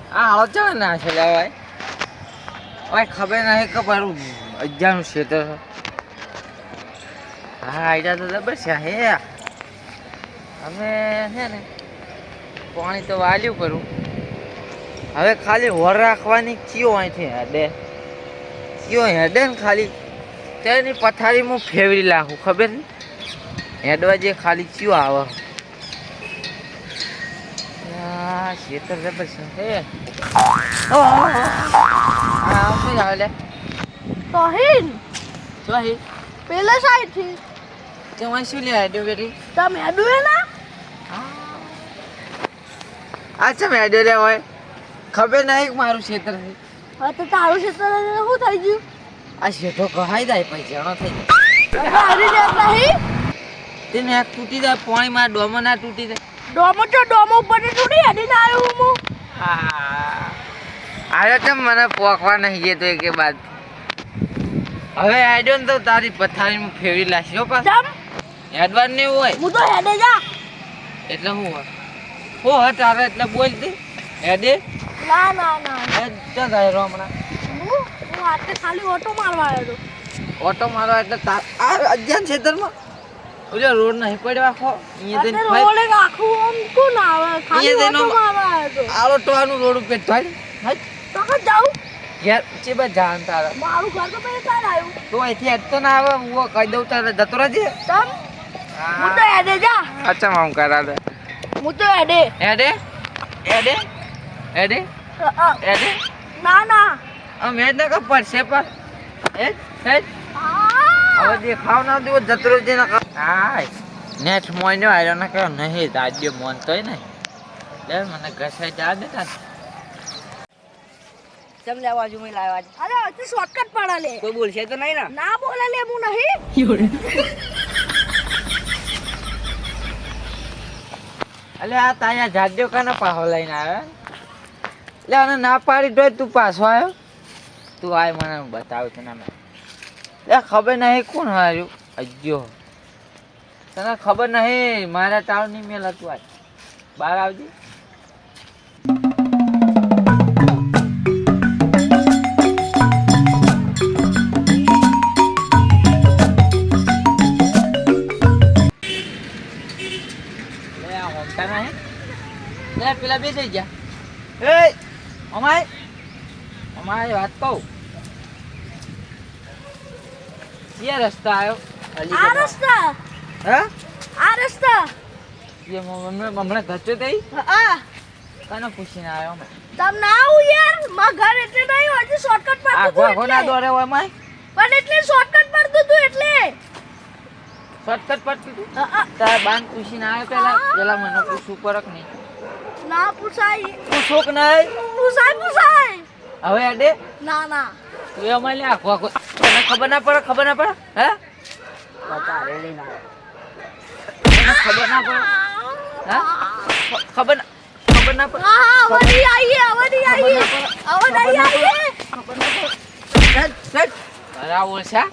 આ હાલો ચાલે ના છે લેવાય ઓય ખબર નહીં કે મારું અજાનું ક્ષેત્ર હા આઈડિયા તો જબર છે હે અમે છે ને પાણી તો વાલ્યું કરું હવે ખાલી હોર રાખવાની કયો અહીંથી હેડે ને ખાલી તેની પથારી હું ફેવરી લાખું ખબર ને હેડવા જે ખાલી કયો આવે ખેતર જબર છે હે શું આવે લે તોહીન સોહી પેલા સાઈડ થી તમારે શું લે હેડ્યો બેટી તમે હેડુએ ના અચ્છા મેં હેડ્યો લે હોય ખબર નહીં કે મારું ક્ષેત્ર છે હા તો તારું ક્ષેત્ર શું થઈ ગયું આ શેઠો કહાઈ જાય પછી જણો થઈ હારી જાત નહીં તેને એક તૂટી જાય પાણીમાં ડોમો ના તૂટી જાય ડોમો ઉપર થોડી હેડીને આવ્યો હું આવ્યો તો મને પોખવા નહીં ગયો તો કે બાદ હવે આડ્યો ને તો તારી પથારીમાં ફેરવી લાશી હો પાછ હેડવાર ને હોય હું તો હેડે જા એટલે હું હોય હો તારે એટલે બોલ દે હેડે ના ના ના હેડ ક્યાં જાય રો હમણાં હું આટલે ખાલી ઓટો મારવા આવ્યો ઓટો મારવા એટલે આ અજ્ઞાન ક્ષેત્રમાં ઓલો રોડ નહીં પડ્યો આખો અહીંયા તો રોડ એક આખું આમ કોણ આવે ખાલી ઓટો મારવા આવ્યો આવો ટોવાનું રોડ ઉપર થાય હટ તો કે જાઉં યાર ચેબા જાન તારા મારું ઘર તો પેલા તાર આવ્યું તો અહીંથી હેડતો ના આવે હું કહી દઉં તારે જતો રહેજે તમ હું તો હેડે જા અચ્છા મામ કરા દે હું તો હેડે હેડે હેડે હેડે હેડે ના ના મેં ના કે પડશે પર હેડ હેડ હવે દેખાવ ના દેવો જતો રહેજે ના હાય નેટ મોઈનો આયો ના કે નહીં રાજ્ય મોન તોય નહીં લે મને ઘસાઈ જા દે તા ચમ લેવા જો મે લાવ્યા છે અરે તું શોર્ટકટ પડા લે કોઈ બોલશે તો નહીં ને ના બોલે લે હું નહીં અલે આ તાયા જાડ્યો કાના પાહો લઈને આવ્યો લે આને ના પાડી તો તું પાછો આવ્યો તું આય મને બતાવ તને મેં લે ખબર નહીં કોણ હાર્યું અજ્જો તને ખબર નહીં મારા ટાળ નહીં મેલ હતું આજ બહાર આવજે લે પેલા બે થઈ ગયા એ અમાય વાત કહું ये रस्ता आयो આ રસ્તા હા આ રસ્તા ये હમણાં ઘચ્યો તઈ હા કાને પૂછીને આવ્યો મેં તમ ના આવું યાર માં ઘર એટલે નહીં હજી શોર્ટકટ આ પડતું ગોના દોરે હોય માય પણ એટલે શોર્ટકટ પડતું તું એટલે શોર્ટકટ પડતું તું તાર બાન પૂછીને આવ્યો પેલા મને પૂછવું પરક નહીં ના પૂછાય પૂછો કે નહીં પૂછાય હવે અડે ના ના તું અમારે લે આખો તને ખબર ના પડે હે તારે લઈને તને ખબર ના પડે હા ખબર ના પડે હા વડી આઈએ અરે ઓછા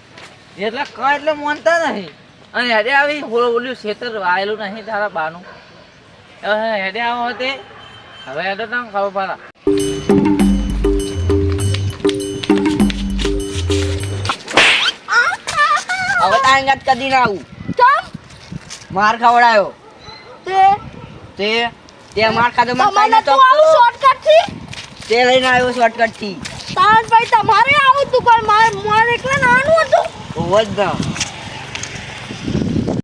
એટલે ક એટલે માનતા નહીં અને હેડે આવી ઓલું ખેતર આવેલું નહીં તારા બાનું હેડે આવો તે હવે હેડે તને ખબર પડે હવે તાંગત કદી ના આવું તમ માર ખવડાયો તે તે માર ખાધો મને તમને તો તું આવું શોર્ટકટ થી તે લઈને આવ્યો શોર્ટકટ થી તાન ભાઈ તમારે આવું તું પણ મારે એકલા નાનું હતું ઓવર ધ